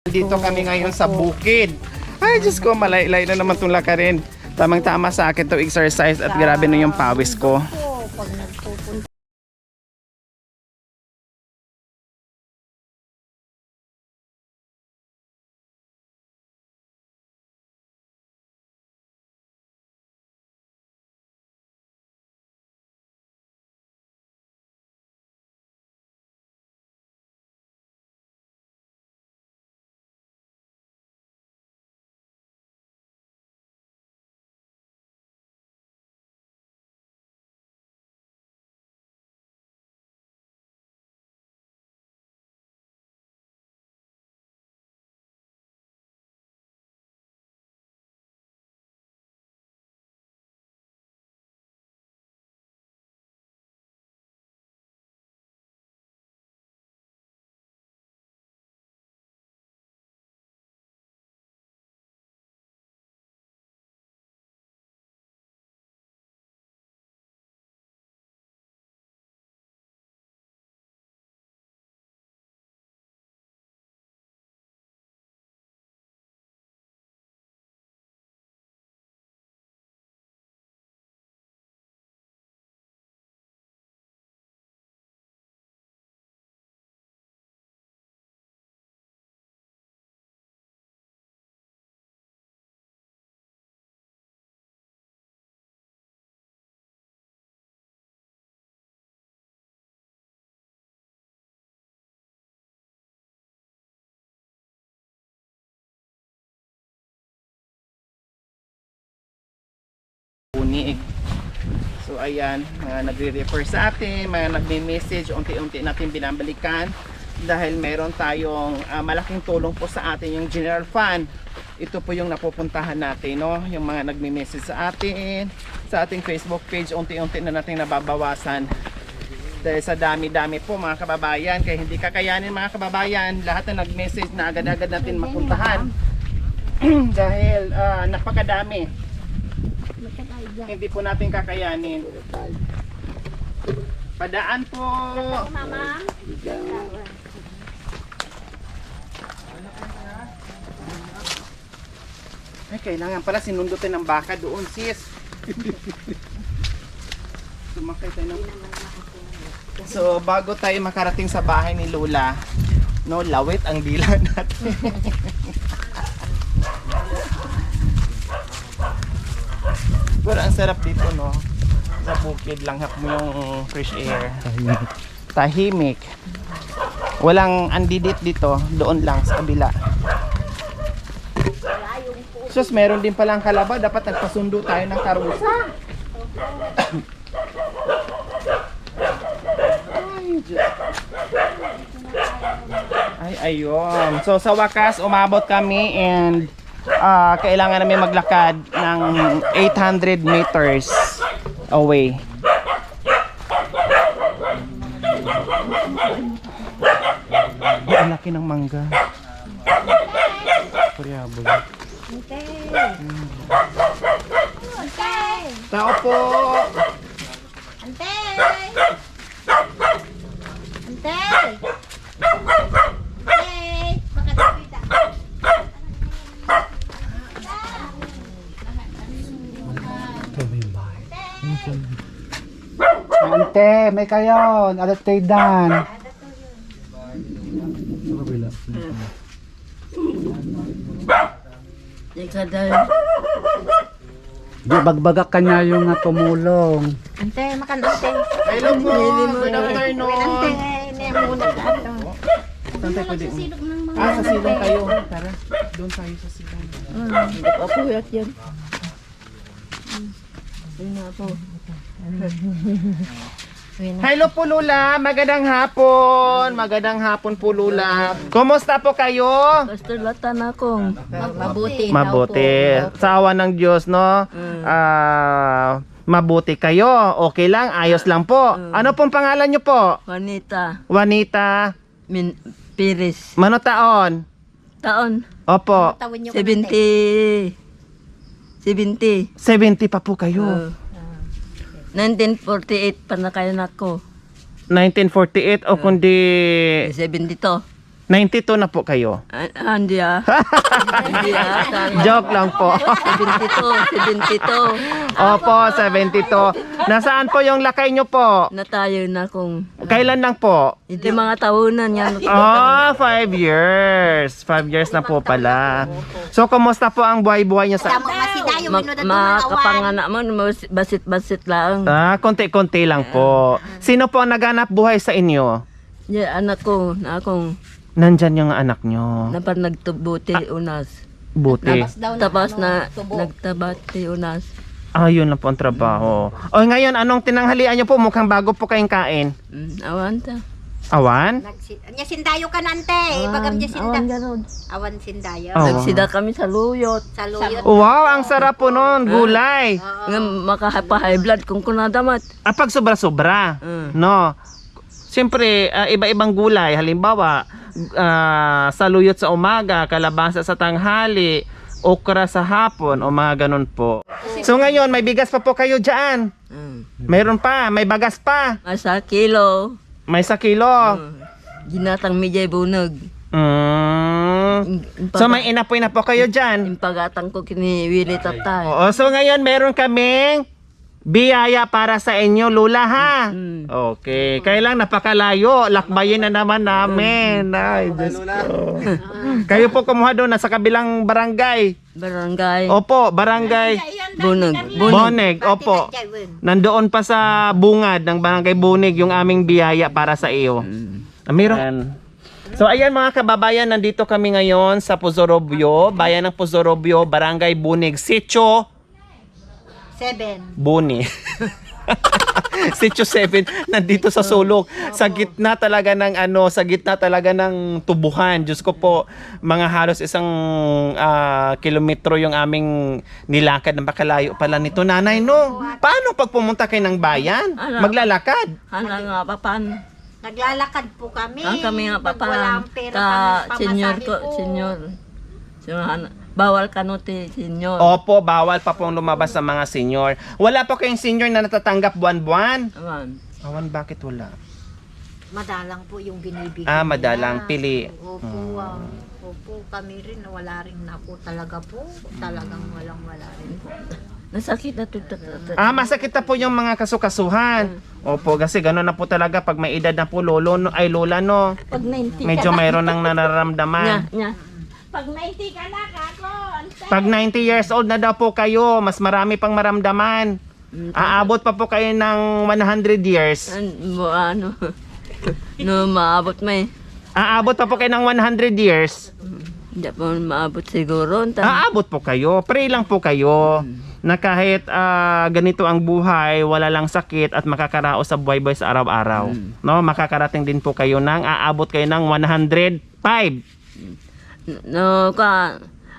Dito kami ngayon sa bukid. Ay, Diyos ko, malay-lay na naman itong lakarin. Tamang-tama sa akin to exercise at grabe na yung pawis ko. Pag nagpupunta. Unig. So ayan, mga nagre-refer sa atin, mga nagme-message, unti-unti natin binabalikan dahil meron tayong malaking tulong po sa atin yung general fund. Ito po yung napupuntahan natin, no? Yung mga nagme-message sa atin, sa ating Facebook page, unti-unti na natin nababawasan. Dahil sa dami-dami po mga kababayan, kaya hindi kakayanin mga kababayan, lahat na nag-message na agad-agad natin mapuntahan. Dahil napakadami. Hindi po natin kakayanin. Padaan po. Mama. Ay, kailangan pala sinundutin ng baka doon, sis. Sumakay tayo ng... So, bago tayo makarating sa bahay ni Lola, no, lawit ang dila natin. Pero ang sarap dito, no? Sa bukid, langhap mo yung fresh air. Tahimik. Walang andidit dito, doon lang sa kabila. Sus, meron din palang kalabaw. Dapat nagpasundo tayo ng karusa. Ay, Diyos. Ay, ayun. So, sa wakas, umabot kami and kailangan namin maglakad ng 800 meters away. Ang laki ng mangga. Kuriabol. Ante. Ante. Tao po! Ante. Ante. Hey, makatapita. Ante, may kayon. Alat tayo dan. Di bagbagak ka niya yung tumulong. Ante, makan ante. Hello po! Good afternoon! Ante, hindi muna sa ato. Saan tayo pwede? Sa silong kayo. Tara, doon tayo sa silong. Hindi pa po yan yan. Hello po Lula, magandang hapon. Magandang hapon po Lula. Kumusta po kayo? Gusto latan akong Mabuti. Mabuti. Sa awa ng Diyos, no? Mabuti kayo. Okay lang, ayos lang po. Ano pong pangalan nyo po? Juanita Juanita Pires. Mano taon? Taon Opo. 70 70 pa po kayo. 1948 pa na kayo nako. 1948 o kundi 72. 92 na po kayo. Hindi ah. Hindi ah. Joke lang po. 72. Opo, 72. Nasaan po yung lakay nyo po? Natayo na kung Kailan lang po? hindi mga tahunan yan. 5 years. 5 years na po pala. So, kumusta po ang buhay-buhay nyo sa... Tamo masidayo minuto Makapanganak mo, basit-basit lang. Konti-konti lang po. Sino po ang naghanap buhay sa inyo? Yeah, anak ko, na akong Nandyan yung anak nyo. napan nagtubuti unas. Buti. Tapos na nagtabati unas. Yun lang po ang trabaho. O ngayon, anong tinanghalian nyo po? Mukhang bago po kayong kain. Awan ta. Awan? Nya sindayo ka nante, bagam nya sinda. Awan sindayo. Oh. Nagsida kami sa luyot. Sa luyot. Wow, ang sarap po nun. Gulay. Nga makapa-high blood kung kunadamat. Pag sobra-sobra. Mm. No? Siyempre, iba-ibang gulay. Halimbawa, saluyot sa umaga, kalabasa sa tanghali, okra sa hapon, o mga ganun po. So ngayon, may bigas pa po kayo dyan. Mayroon pa, may bagas pa. Asa kilo. May 1 kilo. Ginatang mijay bunag. So may inapoy na po kayo dyan. Impagatang ko kini Willie Tatay. Oo, so ngayon meron kaming biyaya para sa inyo, Lula, ha? Okay. Kailang napakalayo. Lakbayin na naman namin. Ay, Diyos ko. Kayo po kumuha doon, nasa kabilang barangay. Barangay. Opo, barangay Bunag. Boneg. Opo. Nandoon pa sa bungad ng barangay Boneg yung aming biyaya para sa iyo. Meron. So ayan mga kababayan, nandito kami ngayon sa Pozorobio, bayan ng Pozorobio, barangay Boneg, Sitio 7. Boni. Sitio 7 nandito sa sulok, sa gitna talaga ng sa gitna talaga ng tubuhan. Diyos ko po, mga halos 1 kilometro yung aming nilakad. Napakalayo pala nito, nanay, no? Paano pag pumunta kayo ng bayan? Maglalakad? Hala nga papan. Naglalakad po kami. Kami nga Pag papan. walang pera pang Senior pamasahe ko, po. senior. Bawal kanuti, senior. Opo, bawal pa pong lumabas sa mga senior. Wala po kayong senior na natatanggap buwan-buwan? Awan. Awan, bakit wala? Madalang po yung binibigay Madalang nila. pili. Opo, opo, kami rin wala rin na po talaga po. Talagang wala rin po. Nasakit na to. Masakit na po yung mga kasukasuhan. Opo, kasi gano'n na po talaga pag may edad na po lolo, ay lola, no? Pag 90 Medyo mayroon nang nararamdaman. Nya. Pag 90 ka na kako. Pag 90 years old na daw po kayo, mas marami pang maramdaman. Aabot pa po kayo ng 100 years. Ano? No, maabot may. Aabot pa po kayo ng 100 years. Hindi po maabot siguro. Aabot po kayo. Pray lang po kayo. Na kahit ganito ang buhay, wala lang sakit at makakaraos sa buhay-buhay sa araw-araw. No, makakarating din po kayo aabot kayo ng 105. No,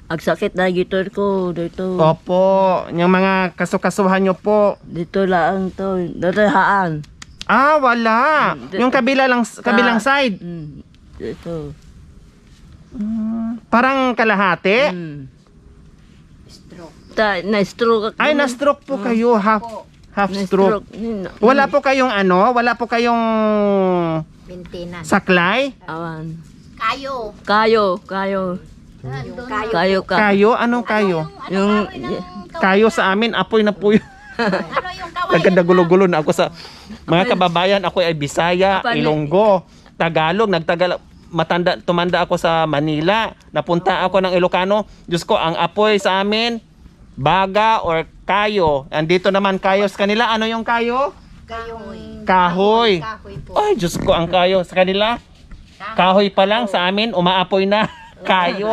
agsakit na gito ko dito. Opo, yung mga kasukasuhan nyo po. Dito lang to. Dito haan. Wala. Yung kabilang side. Dito. Parang kalahati. Na-stroke. Ay, na-stroke po kayo. Half stroke. Wala po kayong wala po kayong Maintenance. saklay? Awan. Kayo. Kayo. Yung kayo. Kayo ka. Kayo? Anong kayo? Yung Kayo sa amin, apoy na po yun. Ano yung kawayan? Nagkadagulo-gulo na ako sa mga kababayan. Ako ay Bisaya, Ilonggo, Tagalog, tumanda ako sa Manila. Napunta ako ng Ilocano. Diyos ko, ang apoy sa amin, baga or kayo. Andito naman kayo sa kanila. Ano yung kayo? Kahoy. Kahoy po. Ay, Diyos ko, ang kayo sa kanila. Kahoy pa lang, sa amin, umaapoy na. Kayo.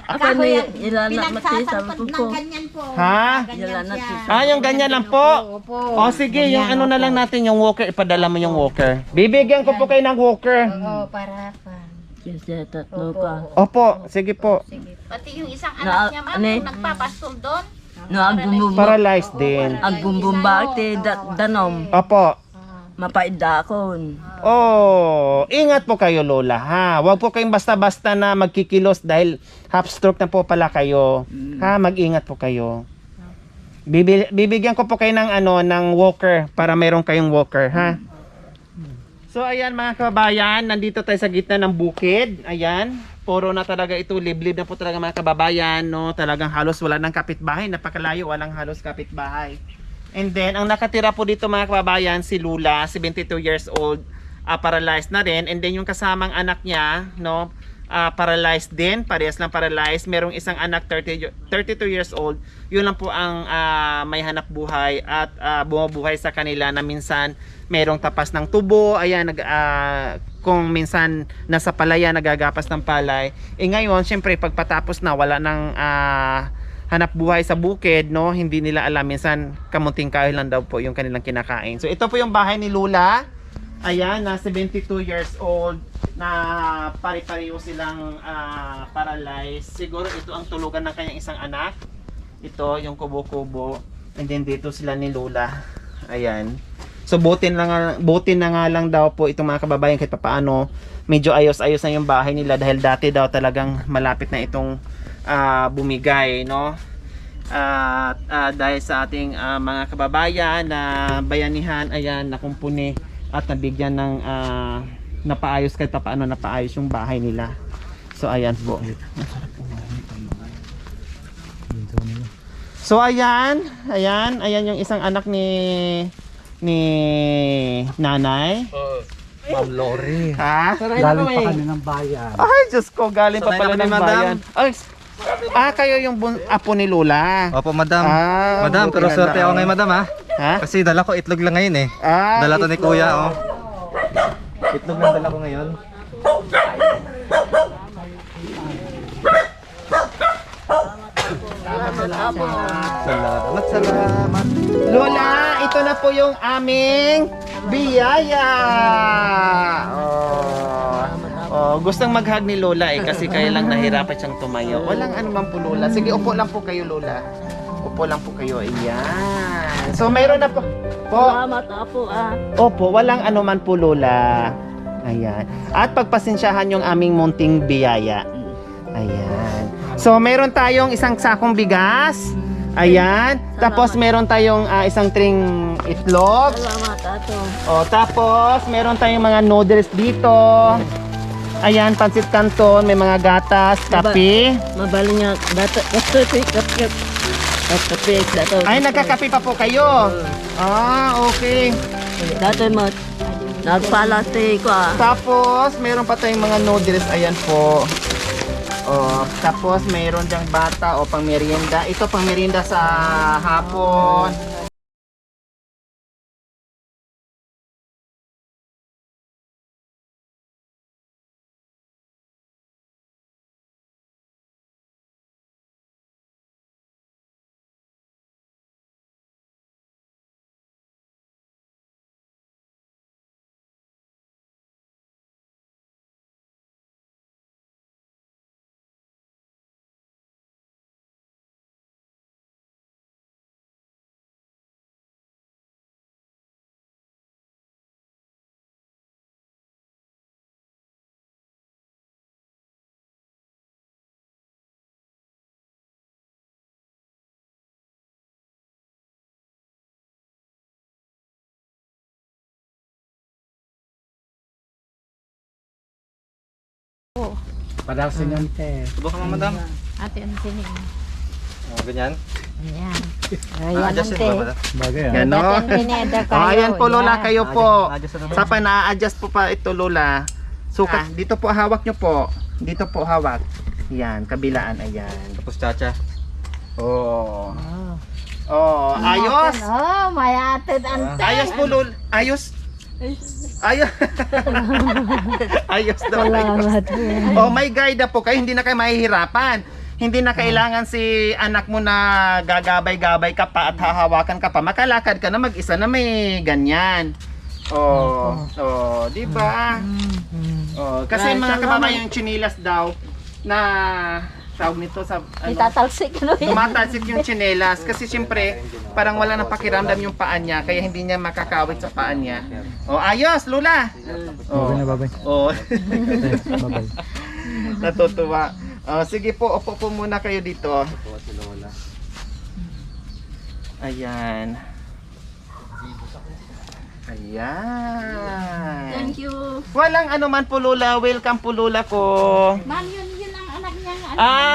Ako ni ilana mati sa Pinagsasapat ko. ng ganyan po. Ha? Ganyan siya. Yung ganyan lang po. O sige, yung ano na lang natin, yung walker, ipadala mo yung walker. Bibigyan ko po kayo ng walker. Oo, para pa. Kasi tatlo ka. Opo, sige po. Pati yung isang Na- anak niya, ma'am, ano yung nagpapastol doon. No, agbumba. Paralyzed din. Agbumba ti danom. Opo. Mapaida ako. Ingat po kayo, Lola, ha? Huwag po kayong basta-basta na magkikilos dahil half stroke na po pala kayo. Ha? Mag-ingat po kayo. Bibigyan ko po kayo ng ng walker para mayroon kayong walker, ha? So ayan mga kababayan, nandito tayo sa gitna ng bukid. Ayan, puro na talaga ito, liblib na po talaga mga kababayan, no? Talagang halos wala ng kapitbahay, napakalayo, walang halos kapitbahay. And then, ang nakatira po dito mga kababayan, si Lula, 72 years old, paralyzed na rin. And then yung kasamang anak niya, no, paralyzed din, parehas lang paralyzed. Merong isang anak 32 years old. Yun lang po ang may hanap buhay at bumubuhay sa kanila na minsan merong tapas ng tubo. Ayan, kung minsan nasa palaya nagagapas ng palay. Ngayon, syempre pagpatapos na wala nang hanap buhay sa bukid, no, hindi nila alam, minsan kamunting kahoy lang daw po yung kanilang kinakain. So ito po yung bahay ni Lula. Ayan, na 72 years old, na pari-pareho silang paralyzed. Siguro ito ang tulugan ng kanyang isang anak. Ito yung kubo-kubo. And then dito sila ni Lula. Ayan. So buti na nga lang daw po itong mga kababayan kahit papaano medyo ayos-ayos na yung bahay nila, dahil dati daw talagang malapit na itong bumigay, no? Dahil sa ating mga kababayan na bayanihan, ayan, nakumpuni at nabigyan ng napaayos kahit paano, napaayos yung bahay nila. So ayan po. So ayan yung isang anak ni nanay. Ma'am Lori. Ha? Galing pa kami ng bayan. Ay, Diyos ko, galing pa Sanay pala na kami, ng madam. bayan. Ay, kayo yung apo ni Lola. Opo, madam. Madam, buti pero na swerte lang. ako ngayon, madam, ha? Ha? Kasi dala ko itlog lang ngayon, eh. Dala to ni itlog. kuya, oh. Itlog lang dala ko ngayon. Salamat. Lola, ito na po yung aming biyaya. Gustong mag-hug ni Lola kasi kayo lang nahirapan siyang tumayo. Walang anuman po Lola. Sige, upo lang po kayo Lola. Upo lang po kayo. Ayan. So mayroon na po. Salamat apo Opo, walang anuman po Lola. Ayan. At pagpasensyahan yung aming munting biyaya. Ayan. So meron tayong isang sakong bigas. Ayan. Tapos meron tayong isang tring itlog. Salamat ato. Tapos meron tayong mga noodles dito. Ayan, pansit canton, may mga gatas, kape. Mabali nga dato kape. Dato. Ay, nagkakape pa po kayo. Okay. Dato mo nagpalate ko Tapos, meron pa tayong mga noodles. Ayan po. Tapos, meron diyang bata o pang merienda. Ito pang merienda sa hapon. Padalsin yan, te. Subukan mo, madam. Ate, ano sinin? Ganyan. Ayan. Na-adjust yun ba, madam? Bagay, ah. Yan, no? Pineda kayo. Ayan po Lola, Yan. kayo po. Na-adjust na naman. Sa pa na-adjust po pa ito Lola. Sukat, dito po hawak nyo po. Dito po hawak. Yan, kabilaan, ayan. Tapos chacha. Ayos. May atid ante. Ayos po Lola. Ayos. Ayos. Ayos daw. Ayos. May guide na po kayo, hindi na kayo mahihirapan. Hindi na kailangan si anak mo na gagabay-gabay ka pa at hahawakan ka pa. Makalakad ka na mag-isa na may ganyan. Di ba? Kasi mga kababayan yung chinilas daw na tawag nito sa Itatalsik no. tumatalsik yung tsinelas kasi siyempre parang wala nang pakiramdam yung paa niya kaya hindi niya makakawit sa paa niya. Ayos, Lola. Babay na, babay. Babay. Natutuwa. Sige po, upo po muna kayo dito. Ayan. Ayan. Thank you Walang ano man po, Lola. Welcome po, Lola ko. Ma'am, yun ang anak niya.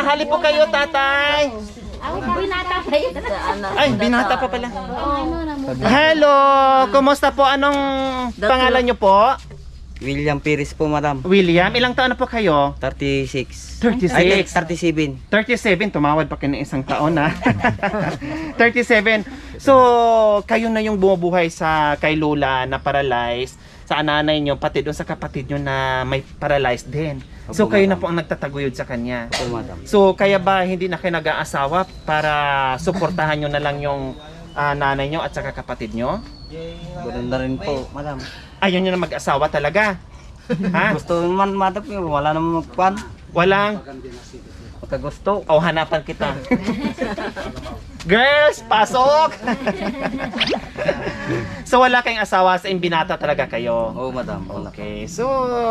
Halip po kayo, tatay. Binata pa yun. Ay, binata pa pala. Ano, Hello! Kumusta po? Anong pangalan nyo po? William Perez po, madam. William, ilang taon na po kayo? 36. 36. Ay, 37. 37, tumawad pa kayo ng isang taon na. 37. So, kayo na yung bumubuhay sa kay Lola na paralyzed, sa nanay nyo, pati doon sa kapatid nyo na may paralyzed din. So, Opo, kayo na madam. po ang nagtataguyod sa kanya. Po, madam. So, kaya ba hindi na kayo nag-aasawa para suportahan nyo na lang yung nanay nyo at saka kapatid nyo? Ganun na rin po, madam. Ayaw nyo na mag-asawa talaga? Ha? Gusto naman, madam, wala naman magpan. Walang? Pagkagusto. O, hanapan kita. Girls, pasok! So, wala kayong asawa, sa imbinata talaga kayo? Oo, madam. Okay, so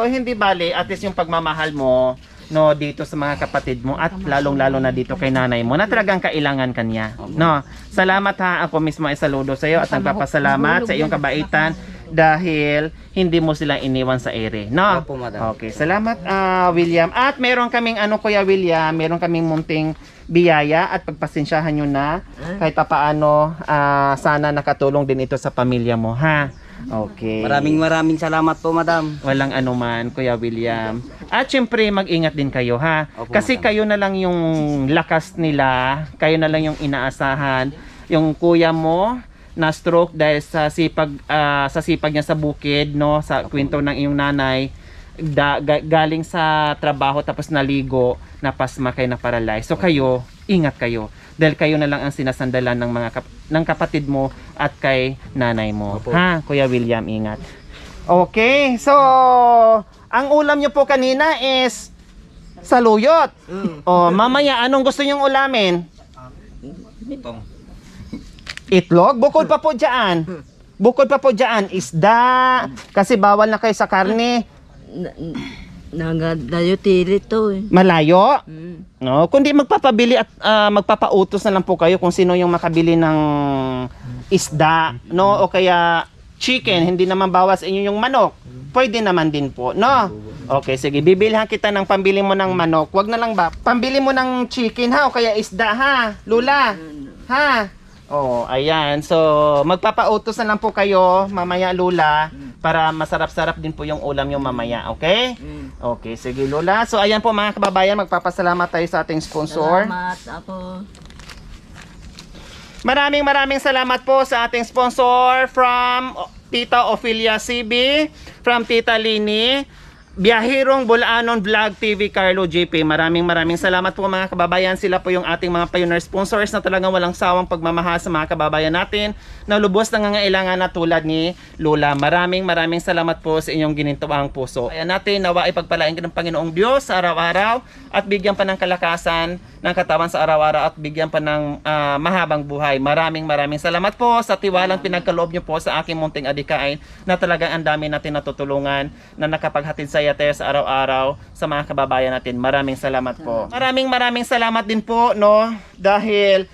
hindi bale, at least yung pagmamahal mo no dito sa mga kapatid mo at lalong-lalo na dito kay nanay mo na talagang kailangan kanya. No. Salamat ha, ako mismo ay saludo sa iyo at nagpapasalamat sa iyong kabaitan dahil hindi mo sila iniwan sa ere. No. Opo, madam. Okay, salamat William. At meron kaming Kuya William, meron kaming munting biyaya at pagpasensyahan nyo na kahit papaano sana nakatulong din ito sa pamilya mo ha. Okay. Maraming salamat po, madam. Walang anuman, Kuya William. At syempre, mag-ingat din kayo, ha? Opo, Kasi madam. kayo na lang yung lakas nila, kayo na lang yung inaasahan. Yung kuya mo, na stroke dahil sa sipag niya sa bukid, no? Sa kwento ng iyong nanay, galing sa trabaho tapos naligo, napasma kayo na paralyzed. So kayo, ingat kayo. Dahil kayo na lang ang sinasandalan ng ng kapatid mo at kay nanay mo. Opo. Ha, Kuya William, ingat. Okay, so ang ulam nyo po kanina is saluyot. O, mamaya, anong gusto nyong ulamin? Itlog? Bukod pa po dyan. Bukod pa po dyan, isda. Kasi bawal na kayo sa karne. Nagadayo tili to eh. Malayo. No, kundi magpapabili at magpapautos na lang po kayo kung sino yung makabili ng isda, no? O kaya chicken, hindi naman bawas inyo yung manok. Pwede naman din po, no? Okay, sige, bibilhan kita ng pambili mo ng manok. Wag na lang ba? Pambili mo ng chicken ha o kaya isda ha, Lula. Ha? Oh, ayan. So, magpapautos na lang po kayo mamaya, Lula, para masarap-sarap din po yung ulam yung mamaya, okay? Okay, sige, Lula. So, ayan po mga kababayan, magpapasalamat tayo sa ating sponsor. Salamat ako. Maraming salamat po sa ating sponsor from Tita Ophelia CB, from Tita Lini, Biyahirong Bulanon Vlog TV, Carlo JP. Maraming salamat po mga kababayan. Sila po yung ating mga pioneer sponsors na talagang walang sawang pagmamahal sa mga kababayan natin na lubos na nangangailangan na tulad ni Lola. Maraming salamat po sa inyong ginintuang puso. Ayan natin, nawa ipagpalain ka ng Panginoong Diyos sa araw-araw at bigyan pa ng kalakasan ng katawan sa araw-araw at bigyan pa ng mahabang buhay. Maraming salamat po sa tiwalang pinagkaloob nyo po sa aking munting adikain na talagang ang dami natin natutulungan na nakapaghatid sa tayo sa araw-araw sa mga kababayan natin. Maraming salamat po. Maraming salamat din po, no? Dahil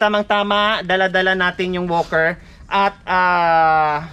tamang-tama dala-dala natin yung walker at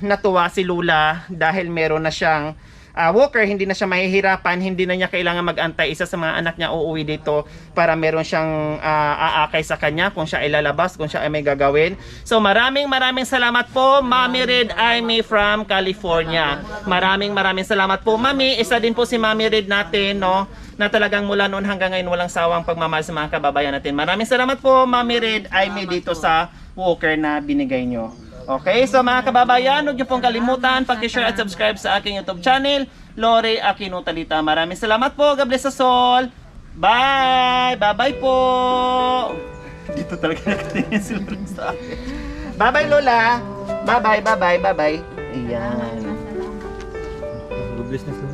natuwa si Lula dahil meron na siyang walker, hindi na siya mahihirapan, hindi na niya kailangan mag-antay. Isa sa mga anak niya uuwi dito para meron siyang aakay sa kanya kung siya ay lalabas, kung siya ay may gagawin. So maraming salamat po, Mami Red Aimee from California. Maraming salamat po, Mami. Isa din po si Mami Red natin, no? Na talagang mula noon hanggang ngayon walang sawang pagmamahal sa mga kababayan natin. Maraming salamat po, Mami Red Aimee, dito sa walker na binigay nyo. Okay, so mga kababayan, huwag niyo pong kalimutan pag-share at subscribe sa aking YouTube channel, Lore Aquino Talita. Maraming salamat po. God bless us all. Bye! Bye-bye po! Dito talaga nakatingin sila sa akin. Bye-bye, Lola! Bye-bye. Ayan. Good business na.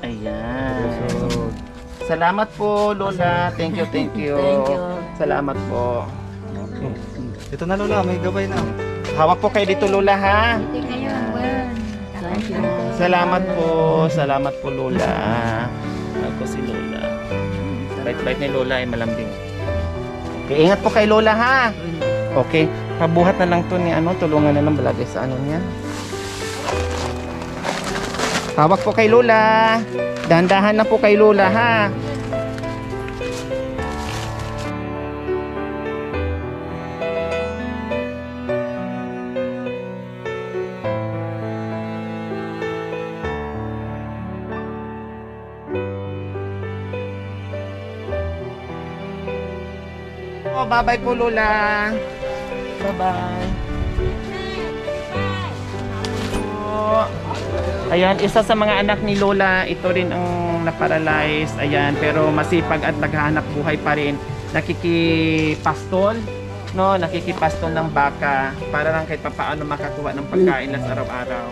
Ayan. Salamat po, Lola. Thank you. Thank you. Salamat po. Okay. Ito na, Lola, may gabay na. Hawak po kayo dito, Lola, ha? Thank you. Salamat po, Lola. Ako si Lola. Bait-bait ni Lola ay malambing. Okay, ingat po kay Lola, ha? Okay, pabuhat na lang to ni tulungan na ng balagay sa niya. Hawak po kay Lola. Dahan-dahan na po kay Lola, ha? Oh, bye-bye po, Lola. Bye-bye. Po. Ayan, isa sa mga anak ni Lola, ito rin ang naparalyze. Ayan, pero masipag at naghahanap buhay pa rin. Nakikipastol, no? Nakikipastol ng baka para lang kahit papaano makakuha ng pagkain lang sa araw-araw.